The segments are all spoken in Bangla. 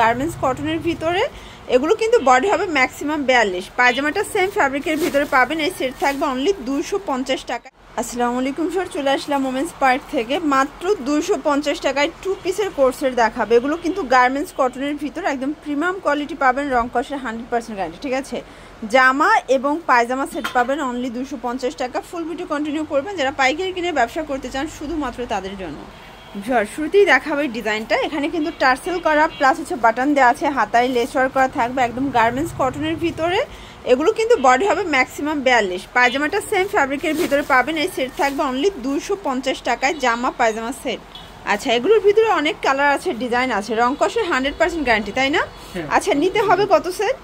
গার্মেন্টস কটনের ভিতরে। এগুলো কিন্তু বডি হবে ম্যাক্সিমাম 42। পায়জামাটা সেম ফ্যাব্রিকের ভিতরে পাবেন। এই সেট থাকবে অনলি 250 টাকা। আসসালামু আলাইকুম স্যার, চলে আসলাম ওমেন্স পার্ক থেকে। মাত্র 250 টাকায় 2 পিসের কোর্সের দেখাবে। এগুলো কিন্তু গার্মেন্টস কটনের ভিতরে একদম প্রিমিয়াম কোয়ালিটি পাবেন, রং কষের 100% গ্যারান্টি। ঠিক আছে, জামা এবং পায়জামা সেট পাবেন অনলি 250 টাকা। ফুল ভিডিও কন্টিনিউ করবেন। যারা পাইকারি কিনে ব্যবসা করতে চান শুধুমাত্র তাদের জন্য। শুরুতেই দেখাবে ডিজাইনটা। এখানে কিন্তু টার্সেল করা প্লাস হচ্ছে বাটন দেওয়া আছে, হাতায় লেস ওয়ার্ক করা থাকবে, একদম গার্মেন্টস কটনের ভিতরে। এগুলো কিন্তু বডি হবে ম্যাক্সিমাম 42। পায়জামাটা সেম ফ্যাব্রিকের ভিতরে পাবেন। এই সেট থাকবে অনলি 250 টাকায়, জামা পায়জামা সেট। আচ্ছা, এগুলোর ভিতরে অনেক কালার আছে, ডিজাইন আছে, রং কষের 100% গ্যারান্টি, তাই না? আচ্ছা, নিতে হবে কত সেট?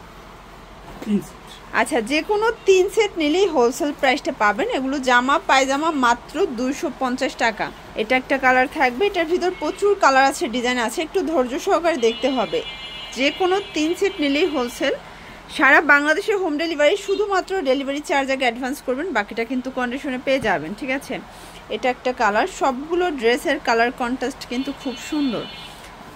আচ্ছা, যে কোনো 3 সেট নিলেই হোলসেল প্রাইসটা পাবেন। এগুলো জামা পায়জামা মাত্র 250 টাকা। এটা একটা কালার থাকবে, এটার ভিতর প্রচুর কালার আছে, ডিজাইন আছে, একটু ধৈর্য সহকারে দেখতে হবে। যে কোনো 3 সেট নিলেই হোলসেল। সারা বাংলাদেশে হোম ডেলিভারি, শুধুমাত্র ডেলিভারি চার্জ আগে অ্যাডভান্স করবেন, বাকিটা কিন্তু কন্ডিশনে পেয়ে যাবেন। ঠিক আছে, এটা একটা কালার। সবগুলো ড্রেসের কালার কন্ট্রাস্ট কিন্তু খুব সুন্দর।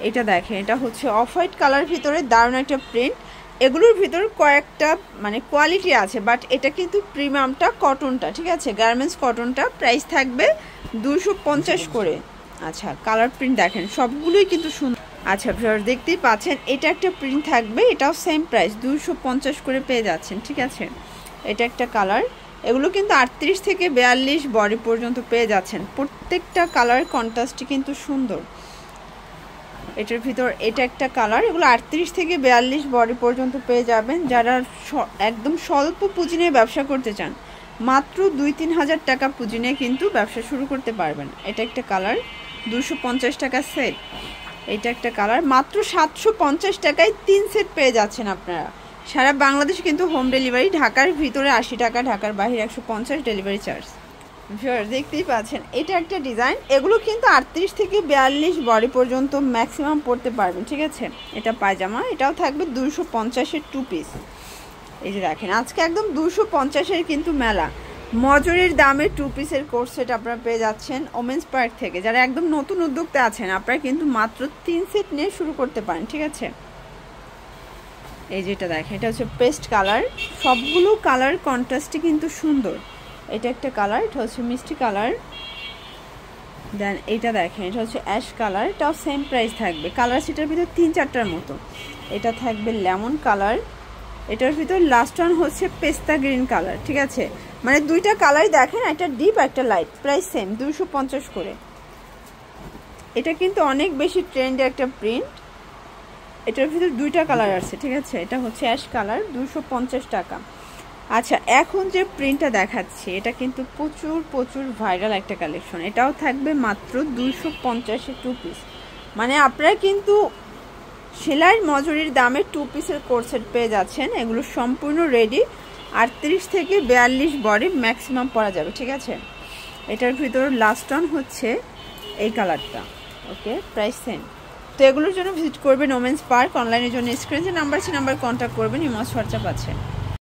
এটা দেখেন, এটা হচ্ছে অফ হোয়াইট কালার ভিতরে, দারুণ একটা প্রিন্ট। এগুলোর ভিতর কয়েকটা মানে কোয়ালিটি আছে, বাট এটা কিন্তু প্রিমিয়ামটা কটনটা। ঠিক আছে, গার্মেন্টস কটনটা। প্রাইস থাকবে 250 করে। আচ্ছা, কালার প্রিন্ট দেখেন, সবগুলোই কিন্তু সুন্দর। আচ্ছা ভিউয়ার্স, দেখতেই পাচ্ছেন, এটা একটা প্রিন্ট থাকবে, এটাও সেম প্রাইস 250 করে পেয়ে যাচ্ছেন। ঠিক আছে, এটা একটা কালার। এগুলো কিন্তু 38 থেকে 42 বডি পর্যন্ত পেয়ে যাচ্ছেন। প্রত্যেকটা কালার কন্ট্রাস্টই কিন্তু সুন্দর। এটার ভিতর এটা একটা কালার। এগুলো 38 থেকে 42 বডি পর্যন্ত পেয়ে যাবেন। যারা একদম স্বল্প পুঁজি নিয়ে ব্যবসা করতে চান, মাত্র 2-3 হাজার টাকা পুঁজি নিয়ে কিন্তু ব্যবসা শুরু করতে পারবেন। এটা একটা কালার, 250 টাকা সেট। এটা একটা কালার, মাত্র 750 টাকায় 3 সেট পেয়ে যাচ্ছেন আপনারা। সারা বাংলাদেশে কিন্তু হোম ডেলিভারি। ঢাকার ভিতরে 80 টাকা, ঢাকার বাইরে 150 ডেলিভারি চার্জ। দেখতেই পাচ্ছেন, এটা একটা ডিজাইন। এগুলো কিন্তু 38 থেকে 42 বডি পর্যন্ত ম্যাক্সিমাম পড়তে পারবেন। ঠিক আছে, এটা পায়জামা, এটাও থাকবে 250-এর 2 পিস। এই যে দেখেন, আজকে একদম 250-এর কিন্তু মেলা। মজুরির দামে 2 পিসের কোর্স সেট আপনারা পেয়ে যাচ্ছেন ওমেন্স পার্ক থেকে। যারা একদম নতুন উদ্যোক্তা আছেন, আপনারা কিন্তু মাত্র 3 সেট নিয়ে শুরু করতে পারেন। ঠিক আছে, এই যেটা দেখেন, এটা হচ্ছে পেস্ট কালার। সবগুলো কালার কন্ট্রাস্টই কিন্তু সুন্দর। এটা একটা কালার, এটা হচ্ছে মিষ্টি কালার। দেন এটা দেখেন, এটা হচ্ছে অ্যাশ কালার, এটাও সেম প্রাইস থাকবে। কালার সেটার ভিতর 3-4টার মতো। এটা থাকবে লেমন কালার। এটার ভিতর লাস্ট ওয়ান হচ্ছে পেস্তা গ্রিন কালার। ঠিক আছে, মানে 2টা কালারই দেখেন, একটা ডিপ একটা লাইট। প্রাইস সেম 250 করে। এটা কিন্তু অনেক বেশি ট্রেন্ডে একটা প্রিন্ট। এটার ভিতর 2টা কালার আছে। ঠিক আছে, এটা হচ্ছে অ্যাশ কালার, 250 টাকা। আচ্ছা, এখন যে প্রিন্টটা দেখাচ্ছি, এটা কিন্তু প্রচুর ভাইরাল একটা কালেকশন। এটাও থাকবে মাত্র 250-এর 2 পিস। মানে আপনারা কিন্তু সেলাই মজুরির দামে 2 পিসের কোর্স সেট পেয়ে যাচ্ছেন। এগুলো সম্পূর্ণ রেডি। 38 থেকে 42 বডি ম্যাক্সিমাম পরা যাবে। ঠিক আছে, এটার ভিতর লাস্ট অন হচ্ছে এই কালারটা। ওকে, প্রাইস সেম। তো এগুলোর জন্য ভিজিট করবেন ওমেন্স পার্ক। অনলাইনের জন্য স্ক্রিনে যে নাম্বার আছে, নাম্বার কন্ট্যাক্ট করবেন। ইমো হোয়াটসঅ্যাপ আছে।